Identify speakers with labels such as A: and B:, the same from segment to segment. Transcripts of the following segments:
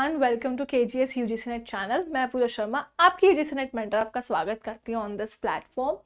A: Everyone, welcome to KGS UGC NET channel. मैं पूजा शर्मा, आपकी UGC net mentor, आपका स्वागत करती हूँ ऑन दिस प्लेटफॉर्म।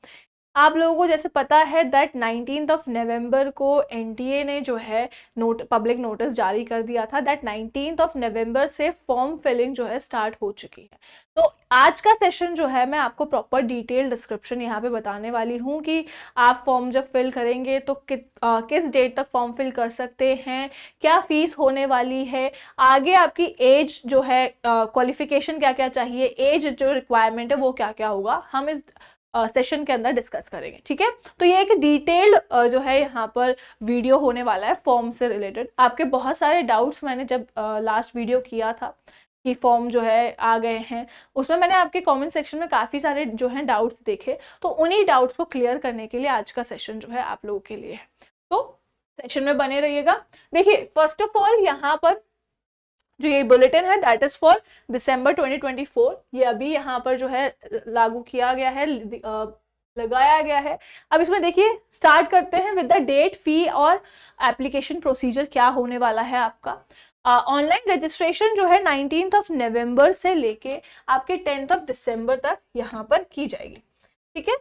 A: आप लोगों को जैसे पता है दैट 19 नवंबर को NTA ने जो है पब्लिक नोटिस जारी कर दिया था दैट 19 नवंबर से फॉर्म फिलिंग जो है स्टार्ट हो चुकी है। तो आज का सेशन जो है मैं आपको प्रॉपर डिटेल डिस्क्रिप्शन यहाँ पे बताने वाली हूँ कि आप फॉर्म जब फिल करेंगे तो किस डेट तक फॉर्म फिल कर सकते हैं, क्या फीस होने वाली है, आगे आपकी एज जो है, क्वालिफिकेशन क्या क्या चाहिए, एज जो रिक्वायरमेंट है वो क्या क्या होगा, हम इस सेशन के अंदर डिस्कस करेंगे। ठीक है, तो ये एक डिटेल्ड जो है यहाँ पर वीडियो होने वाला है फॉर्म से रिलेटेड। आपके बहुत सारे डाउट्स मैंने जब लास्ट वीडियो किया था कि फॉर्म जो है आ गए हैं, उसमें मैंने आपके कमेंट सेक्शन में काफ़ी सारे जो हैं डाउट्स देखे, तो उन्हीं डाउट्स को क्लियर करने के लिए आज का सेशन जो है आप लोगों के लिए है। तो सेशन में बने रहिएगा। देखिए, फर्स्ट ऑफ ऑल यहाँ पर जो ये बुलेटिन है दैट इज फॉर दिसंबर 2024। ये अभी यहाँ पर जो है लागू किया गया है, लगाया गया है। अब इसमें देखिए, स्टार्ट करते हैं विद द डेट, फी और एप्लीकेशन प्रोसीजर क्या होने वाला है आपका। ऑनलाइन रजिस्ट्रेशन जो है 19 नवंबर से लेके आपके 10 दिसंबर तक यहाँ पर की जाएगी। ठीक है,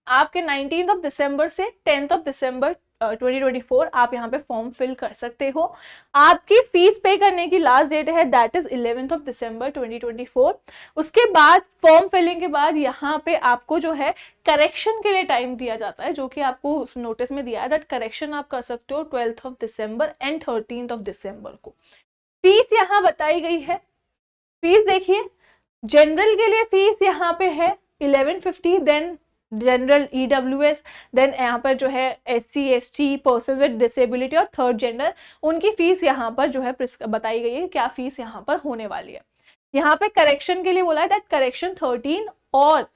A: आपके 19 दिसंबर से 10 दिसंबर 2024 आप यहाँ पे फॉर्म फिल कर सकते हो। आपकी फीस पे करने की लास्ट डेट है दैट इज 11 दिसंबर 2024। उसके बाद फॉर्म फिलिंग के बाद यहाँ पे आपको जो है करेक्शन के लिए टाइम दिया जाता है, जो कि आपको उस नोटिस में दिया है दैट करेक्शन आप कर सकते हो 12 दिसंबर एंड 13 दिसंबर को। फीस यहाँ बताई गई है। फीस देखिए, जनरल के लिए फीस यहाँ पे है 1150, देन जनरल EWS, देन यहाँ पर जो है SC ST, person with disability और थर्ड जेंडर, उनकी फीस यहाँ पर जो है बताई गई है क्या फीस यहाँ पर होने वाली है। यहाँ पे करेक्शन के लिए बोला है दैट करेक्शन 13 और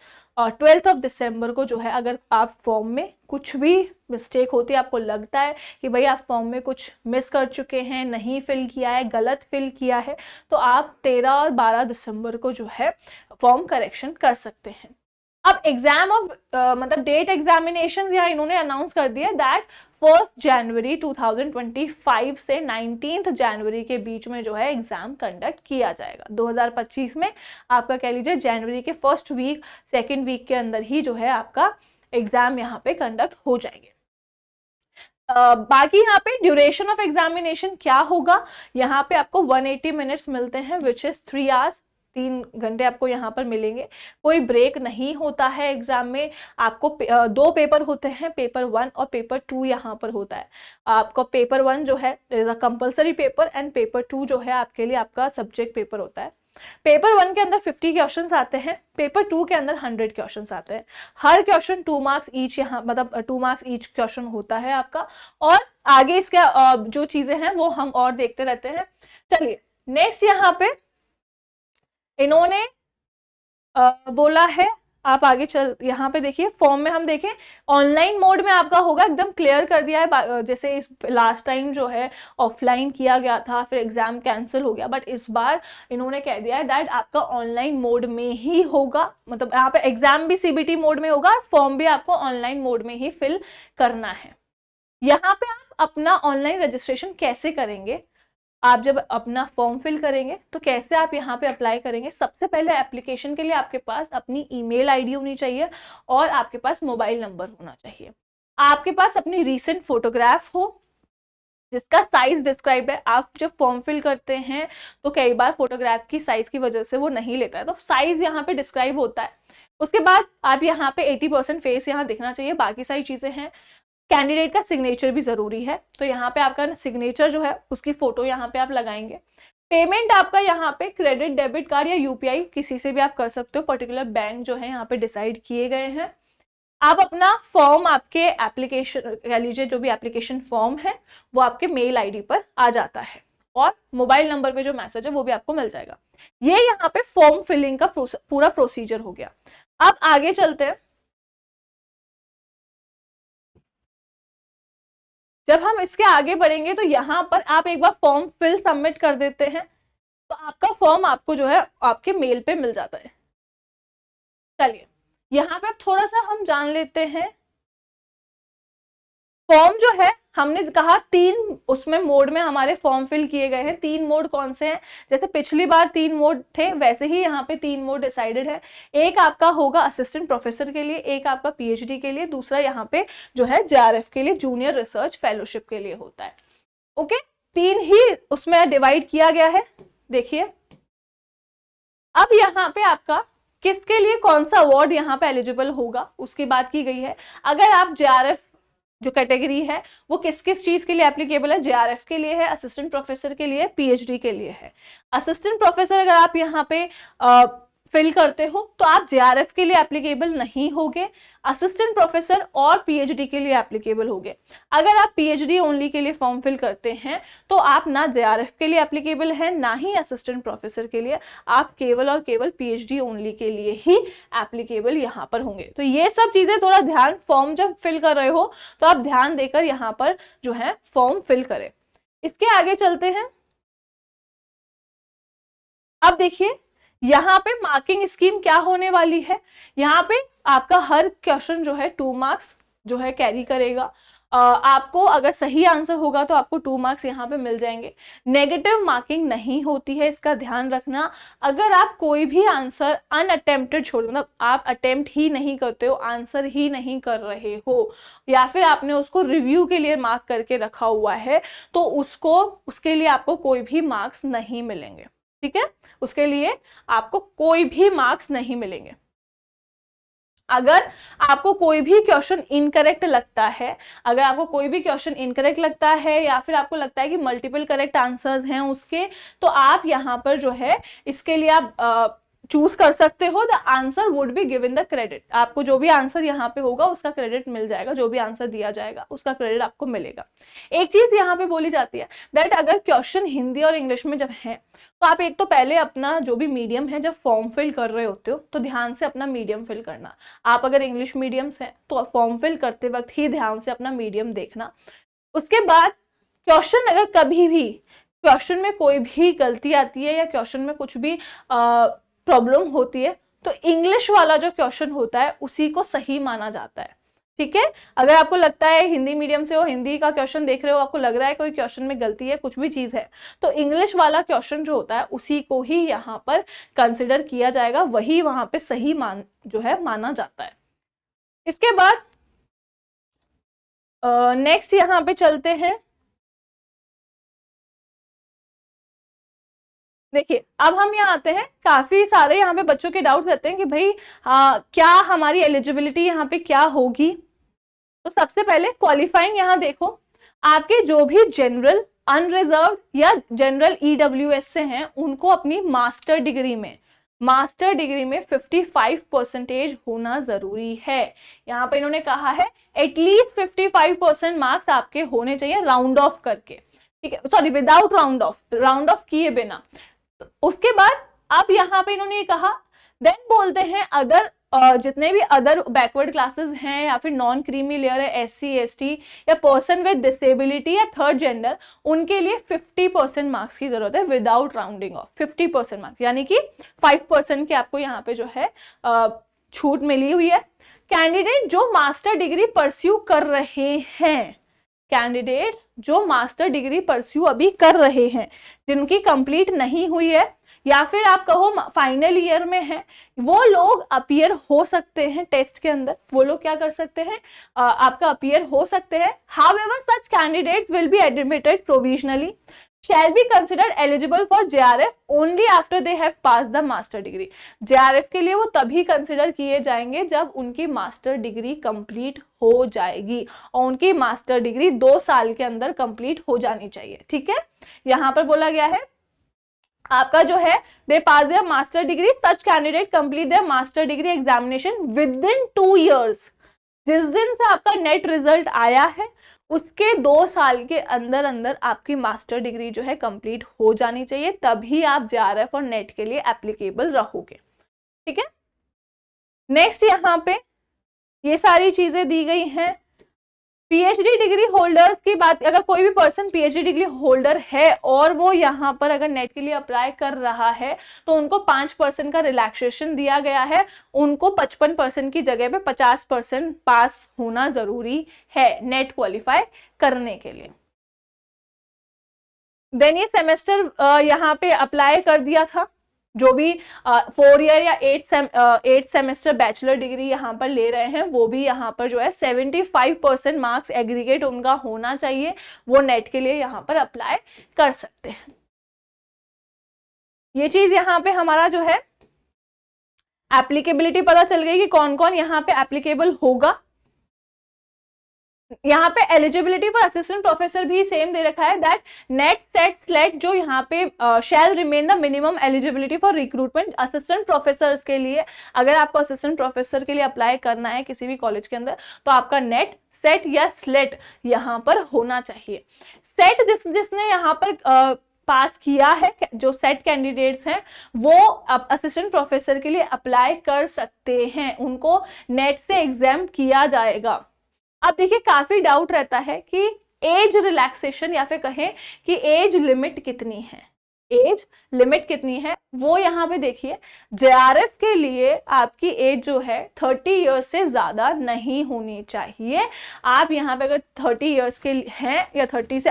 A: 12 दिसंबर को जो है, अगर आप फॉर्म में कुछ भी मिस्टेक होती है, आपको लगता है कि भाई आप फॉर्म में कुछ मिस कर चुके हैं, नहीं फिल किया है, गलत फिल किया है, तो आप 13 और 12 दिसंबर को जो है फॉर्म करेक्शन कर सकते हैं। अब एग्जाम ऑफ मतलब डेट एग्जामिनेशन यहाँ इन्होंने अनाउंस कर दिया दैट 1 जनवरी 2025 से 19 जनवरी के बीच में जो है एग्जाम कंडक्ट किया जाएगा। 2025 में आपका कह लीजिए जनवरी के फर्स्ट वीक, सेकेंड वीक के अंदर ही जो है आपका एग्जाम यहाँ पे कंडक्ट हो जाएंगे। बाकी यहाँ पे ड्यूरेशन ऑफ एग्जामिनेशन क्या होगा, यहाँ पे आपको 180 मिनट्स मिलते हैं विच इज 3 आवर्स, 3 घंटे आपको यहाँ पर मिलेंगे। कोई ब्रेक नहीं होता है एग्जाम में। आपको 2 पेपर होते हैं, पेपर 1 और पेपर 2 यहाँ पर होता है। आपका पेपर 1 जो है is a compulsory paper and paper 2 जो है आपके लिए आपका सब्जेक्ट पेपर होता है। पेपर 1 के अंदर 50 क्वेश्चंस आते हैं, पेपर 2 के अंदर 100 क्वेश्चंस आते हैं। हर क्वेश्चन 2 मार्क्स ईच, यहाँ मतलब 2 मार्क्स ईच क्वेश्चन होता है आपका। और आगे इसका जो चीजें हैं वो हम और देखते रहते हैं। चलिए नेक्स्ट, यहाँ पे इन्होंने बोला है, आप आगे चल, यहाँ पे देखिए फॉर्म में हम देखें ऑनलाइन मोड में आपका होगा, एकदम क्लियर कर दिया है। जैसे इस लास्ट टाइम जो है ऑफलाइन किया गया था, फिर एग्जाम कैंसिल हो गया, बट इस बार इन्होंने कह दिया है दैट आपका ऑनलाइन मोड में ही होगा। मतलब यहाँ पे एग्जाम भी CBT मोड में होगा, फॉर्म भी आपको ऑनलाइन मोड में ही फिल करना है। यहाँ पे आप अपना ऑनलाइन रजिस्ट्रेशन कैसे करेंगे, आप जब अपना फॉर्म फिल करेंगे तो कैसे आप यहाँ पे अप्लाई करेंगे। सबसे पहले एप्लीकेशन के लिए आपके पास अपनी ईमेल आईडी होनी चाहिए और आपके पास मोबाइल नंबर होना चाहिए। आपके पास अपनी रीसेंट फोटोग्राफ हो जिसका साइज डिस्क्राइब है। आप जब फॉर्म फिल करते हैं तो कई बार फोटोग्राफ की साइज की वजह से वो नहीं लेता है, तो साइज यहाँ पे डिस्क्राइब होता है। उसके बाद आप यहाँ पे 80% फेस यहाँ दिखना चाहिए, बाकी सारी चीजें हैं। कैंडिडेट का सिग्नेचर भी जरूरी है, तो यहाँ पे आपका सिग्नेचर जो है उसकी फोटो यहाँ पे आप लगाएंगे। पेमेंट आपका यहाँ पे क्रेडिट, डेबिट कार्ड या UPI किसी से भी आप कर सकते हो, पर्टिकुलर बैंक जो है यहाँ पे डिसाइड किए गए हैं। आप अपना फॉर्म, आपके एप्लीकेशन कह लीजिए जो भी एप्लीकेशन फॉर्म है वो आपके मेल ID पर आ जाता है और मोबाइल नंबर पे जो मैसेज है वो भी आपको मिल जाएगा। ये यहाँ पे फॉर्म फिलिंग का पूरा प्रोसीजर हो गया। अब आगे चलते हैं। जब हम इसके आगे बढ़ेंगे तो यहाँ पर आप एक बार फॉर्म फिल सबमिट कर देते हैं तो आपका फॉर्म आपको जो है आपके मेल पे मिल जाता है। चलिए यहाँ पे अब थोड़ा सा हम जान लेते हैं। फॉर्म जो है हमने कहा 3 उसमें मोड में हमारे फॉर्म फिल किए गए हैं। 3 मोड कौन से हैं? जैसे पिछली बार 3 मोड थे, वैसे ही यहाँ पे 3 मोड डिसाइडेड है। एक आपका होगा असिस्टेंट प्रोफेसर के लिए, एक आपका पीएचडी के लिए, दूसरा यहाँ पे जो है जेआरएफ के लिए, जूनियर रिसर्च फेलोशिप के लिए होता है। ओके, 3 ही उसमें डिवाइड किया गया है। देखिए अब यहाँ पे आपका किसके लिए कौन सा अवार्ड यहाँ पे एलिजिबल होगा उसकी बात की गई है। अगर आप जेआरएफ जो कैटेगरी है वो किस किस चीज के लिए एप्लीकेबल है? जेआरएफ के लिए है, असिस्टेंट प्रोफेसर के लिए, पीएचडी के लिए है। असिस्टेंट प्रोफेसर अगर आप यहाँ पे फिल करते हो तो आप जेआरएफ के लिए एप्लीकेबल नहीं होगे, असिस्टेंट प्रोफेसर और पीएचडी के लिए एप्लीकेबल होगे। अगर आप पीएचडी ओनली के लिए फॉर्म फिल करते हैं तो आप ना जेआरएफ के लिए एप्लीकेबल हैं, ना ही असिस्टेंट प्रोफेसर के लिए, आप केवल और केवल पीएचडी ओनली के लिए ही एप्लीकेबल यहाँ पर होंगे। तो ये सब चीजें थोड़ा ध्यान, फॉर्म जब फिल कर रहे हो तो आप ध्यान देकर यहाँ पर जो है फॉर्म फिल करें। इसके आगे चलते हैं। अब देखिए यहाँ पे मार्किंग स्कीम क्या होने वाली है। यहाँ पे आपका हर क्वेश्चन जो है 2 मार्क्स जो है कैरी करेगा। आपको अगर सही आंसर होगा तो आपको 2 मार्क्स यहाँ पे मिल जाएंगे। नेगेटिव मार्किंग नहीं होती है, इसका ध्यान रखना। अगर आप कोई भी आंसर अनअटेम्प्टेड छोड़, मतलब आप अटेम्प्ट ही नहीं करते हो, आंसर ही नहीं कर रहे हो, या फिर आपने उसको रिव्यू के लिए मार्क करके रखा हुआ है, तो उसके लिए आपको कोई भी मार्क्स नहीं मिलेंगे। ठीक है, उसके लिए आपको कोई भी मार्क्स नहीं मिलेंगे। अगर आपको कोई भी क्वेश्चन इनकरेक्ट लगता है, अगर आपको कोई भी क्वेश्चन इनकरेक्ट लगता है या फिर आपको लगता है कि मल्टीपल करेक्ट आंसर्स हैं उसके, तो आप यहाँ पर जो है इसके लिए आप चूज कर सकते हो। The answer would be given the credit, आपको जो भी आंसर यहाँ पे होगा उसका क्रेडिट मिल जाएगा, जो भी आंसर दिया जाएगा उसका क्रेडिट आपको मिलेगा। एक चीज यहाँ पे बोली जाती है दैट अगर क्वेश्चन हिंदी और इंग्लिश में जब है तो आप एक तो पहले अपना जो भी मीडियम है, जब फॉर्म फिल कर रहे होते हो तो ध्यान से अपना मीडियम फिल करना। आप अगर इंग्लिश मीडियम से तो फॉर्म फिल करते वक्त ही ध्यान से अपना मीडियम देखना। उसके बाद क्वेश्चन अगर कभी भी क्वेश्चन में कोई भी गलती आती है या क्वेश्चन में कुछ भी प्रॉब्लम होती है तो इंग्लिश वाला जो क्वेश्चन होता है उसी को सही माना जाता है। ठीक है, अगर आपको लगता है हिंदी मीडियम से हो, हिंदी का क्वेश्चन देख रहे हो, आपको लग रहा है कोई क्वेश्चन में गलती है, कुछ भी चीज है, तो इंग्लिश वाला क्वेश्चन जो होता है उसी को ही यहाँ पर कंसिडर किया जाएगा, वही वहां पे सही जो है माना जाता है। इसके बाद नेक्स्ट यहाँ पे चलते हैं। देखिए अब हम यहाँ आते हैं, काफी सारे यहाँ पे बच्चों के डाउट रहते हैं कि भाई क्या हमारी एलिजिबिलिटी यहाँ पे क्या होगी। तो सबसे पहले क्वालिफाइंग यहाँ देखो, आपके जो भी जनरल, अनरिजर्व या जनरल ईडब्ल्यूएस से हैं उनको अपनी मास्टर डिग्री में 55% होना जरूरी है। यहाँ पे इन्होंने कहा है एटलीस्ट 55% मार्क्स आपके होने चाहिए राउंड ऑफ करके। ठीक है, सॉरी विदाउट राउंड ऑफ किए बिना। उसके बाद अब यहाँ पे इन्होंने कहा देन बोलते हैं अदर जितने भी अदर बैकवर्ड क्लासेस हैं या फिर नॉन क्रीमी लेयर है, SC ST या पर्सन विद डिसेबिलिटी या थर्ड जेंडर, उनके लिए 50% मार्क्स की जरूरत है विदाउट राउंडिंग ऑफ। 50% मार्क्स यानी कि 5% के आपको यहाँ पे जो है छूट मिली हुई है। कैंडिडेट जो मास्टर डिग्री परस्यू कर रहे हैं, कैंडिडेट जो मास्टर डिग्री परस्यू अभी कर रहे हैं, जिनकी कंप्लीट नहीं हुई है या फिर आप कहो फाइनल ईयर में है, वो लोग अपीयर हो सकते हैं टेस्ट के अंदर। वो लोग क्या कर सकते हैं, आपका अपीयर हो सकते हैं। However such candidate will be admitted provisionally shall be considered eligible for JRF only after they have passed the master degree। JRF के लिए वो तभी कंसिडर किए जाएंगे जब उनकी मास्टर डिग्री कंप्लीट हो जाएगी, और उनकी मास्टर डिग्री 2 साल के अंदर कंप्लीट हो जानी चाहिए। ठीक है, यहाँ पर बोला गया है आपका जो है they pass their master degree, such candidate complete their master degree examination within 2 years। जिस दिन से आपका नेट रिजल्ट आया है उसके 2 साल के अंदर अंदर आपकी मास्टर डिग्री जो है कंप्लीट हो जानी चाहिए, तभी आप जेआरएफ और नेट के लिए एप्लीकेबल रहोगे। ठीक है, नेक्स्ट यहाँ पे ये सारी चीजें दी गई हैं। पीएचडी डिग्री होल्डर्स की बात, अगर कोई भी पर्सन पीएचडी डिग्री होल्डर है और वो यहाँ पर अगर नेट के लिए अप्लाई कर रहा है तो उनको 5% का रिलैक्सेशन दिया गया है। उनको 55% की जगह पे 50% पास होना जरूरी है नेट क्वालिफाई करने के लिए। देन ये सेमेस्टर यहाँ पे अप्लाई कर दिया था, जो भी 4 ईयर या 8 सेमेस्टर बैचलर डिग्री यहाँ पर ले रहे हैं वो भी यहाँ पर जो है 75% मार्क्स एग्रीगेट उनका होना चाहिए, वो नेट के लिए यहाँ पर अप्लाई कर सकते हैं। ये चीज यहाँ पे हमारा जो है एप्लीकेबिलिटी पता चल गई कि कौन कौन यहाँ पे एप्लीकेबल होगा। यहाँ पे एलिजिबिलिटी फॉर असिस्टेंट प्रोफेसर भी सेम दे रखा है, दैट नेट सेट स्लेट जो यहाँ पे shall remain the minimum eligibility for recruitment assistant professors के लिए। अगर आपको असिस्टेंट प्रोफेसर के लिए अप्लाई करना है किसी भी कॉलेज के अंदर तो आपका नेट सेट या स्लेट यहाँ पर होना चाहिए। सेट जिसने यहाँ पर पास किया है, जो सेट कैंडिडेट्स हैं वो अब असिस्टेंट प्रोफेसर के लिए अप्लाई कर सकते हैं, उनको नेट से एग्जाम किया जाएगा। अब देखिए काफी डाउट रहता है कि एज रिलैक्सेशन या फिर कहें कि एज लिमिट कितनी है, एज लिमिट कितनी है वो यहाँ पे देखिए। जेआरएफ के लिए आपकी एज जो है 30 इयर्स से ज्यादा नहीं होनी चाहिए। आप यहाँ पे अगर 30 इयर्स के हैं या 30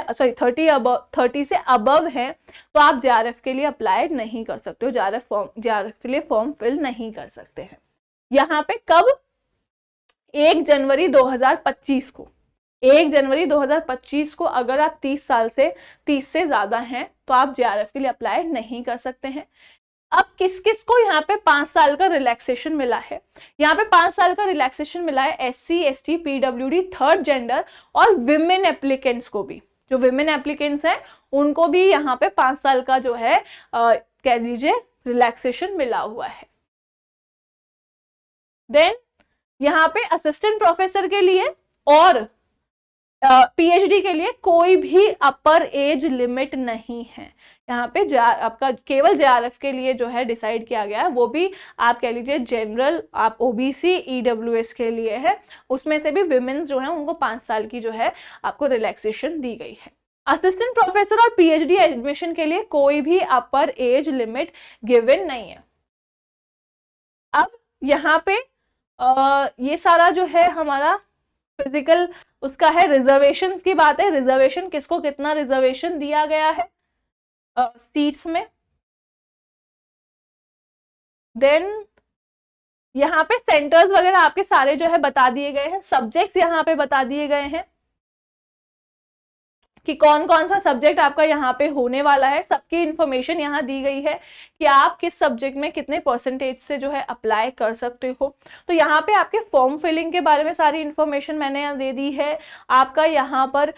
A: से अबव हैं तो आप जेआरएफ के लिए अप्लाई नहीं कर सकते हो, जेआरएफ के लिए फॉर्म फिल नहीं कर सकते हैं। यहाँ पे कब, 1 जनवरी 2025 को, 1 जनवरी 2025 को अगर आप 30 से ज्यादा हैं तो आप जेआरएफ के लिए अप्लाई नहीं कर सकते हैं। अब किस किस को यहाँ पे 5 साल का रिलैक्सेशन मिला है? यहाँ पे 5 साल का रिलैक्सेशन मिला है SC, ST, PWD, third gender और विमेन एप्लीकेंट्स को भी। जो विमेन एप्लीकेंट्स हैं उनको भी यहाँ पे 5 साल का जो है कह लीजिए रिलैक्सेशन मिला हुआ है। देन यहाँ पे असिस्टेंट प्रोफेसर के लिए और पीएचडी के लिए कोई भी अपर एज लिमिट नहीं है। यहाँ पे आपका केवल जेआरएफ के लिए जो है डिसाइड किया गया है, वो भी आप कह लीजिए जनरल, आप ओबीसी, ईडब्ल्यूएस के लिए है। उसमें से भी विमेन्स जो है उनको 5 साल की जो है आपको रिलैक्सेशन दी गई है। असिस्टेंट प्रोफेसर और पीएचडी एडमिशन के लिए कोई भी अपर एज लिमिट गिवन नहीं है। अब यहाँ पे ये सारा जो है हमारा फिजिकल उसका है। रिजर्वेशन की बात है, रिजर्वेशन किसको कितना रिजर्वेशन दिया गया है सीट्स में। देन यहाँ पे सेंटर्स वगैरह आपके सारे जो है बता दिए गए हैं, सब्जेक्ट्स यहाँ पे बता दिए गए हैं कि कौन कौन सा सब्जेक्ट आपका यहाँ पे होने वाला है। सबकी इंफॉर्मेशन यहाँ दी गई है कि आप किस सब्जेक्ट में कितने परसेंटेज से जो है अप्लाई कर सकते हो। तो यहाँ पे आपके फॉर्म फिलिंग के बारे में सारी इंफॉर्मेशन मैंने यहाँ दे दी है। आपका यहाँ पर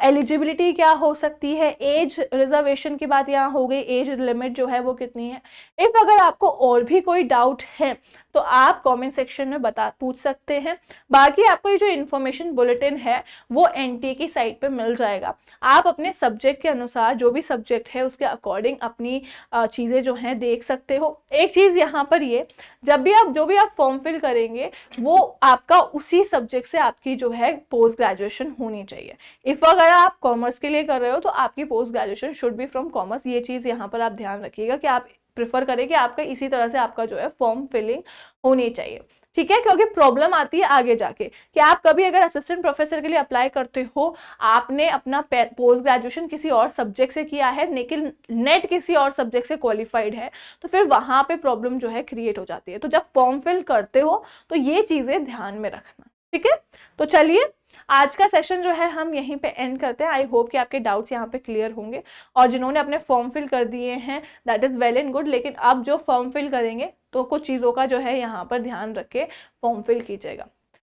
A: एलिजिबिलिटी क्या हो सकती है, एज रिजर्वेशन की बात यहाँ हो गई, एज लिमिट जो है वो कितनी है। इफ अगर आपको और भी कोई डाउट है तो आप कमेंट सेक्शन में पूछ सकते हैं। बाकी आपको ये जो इन्फॉर्मेशन बुलेटिन है वो एनटीए की साइट पे मिल जाएगा। आप अपने सब्जेक्ट के अनुसार जो भी सब्जेक्ट है उसके अकॉर्डिंग अपनी चीज़ें जो हैं देख सकते हो। एक चीज़ यहाँ पर ये, जब भी आप जो भी आप फॉर्म फिल करेंगे वो आपका उसी सब्जेक्ट से आपकी जो है पोस्ट ग्रेजुएशन होनी चाहिए। इफ अगर आप कॉमर्स के लिए कर रहे हो तो आपकी post graduation should be from commerce. ये चीज़ यहाँ पर आप ध्यान रखिएगा कि आप प्रेफर करें कि आपका इसी तरह से आपका जो है फॉर्म फिलिंग होनी चाहिए, ठीक है। क्योंकि प्रॉब्लम आती है आगे जाके कि आप कभी अगर असिस्टेंट प्रोफेसर के लिए अप्लाई करते हो, आपने अपना पोस्ट ग्रेजुएशन किसी और सब्जेक्ट से किया है लेकिन नेट किसी और सब्जेक्ट से क्वालिफाइड है, तो फिर वहां पे प्रॉब्लम जो है क्रिएट हो जाती है। तो जब फॉर्म फिल करते हो तो ये चीजें ध्यान में रखना, ठीक है। तो चलिए आज का सेशन जो है हम यहीं पे एंड करते हैं। आई होप कि आपके डाउट्स यहाँ पे क्लियर होंगे और जिन्होंने अपने फॉर्म फिल कर दिए हैं that is well and good. लेकिन अब जो फॉर्म फिल करेंगे तो कुछ चीज़ों का जो है यहाँ पर ध्यान रख के फॉर्म फिल कीजिएगा।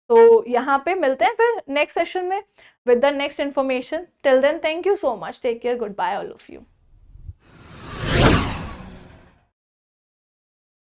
A: तो यहाँ पे मिलते हैं फिर नेक्स्ट सेशन में with the next information. Till then thank you so much, take care, goodbye all of you.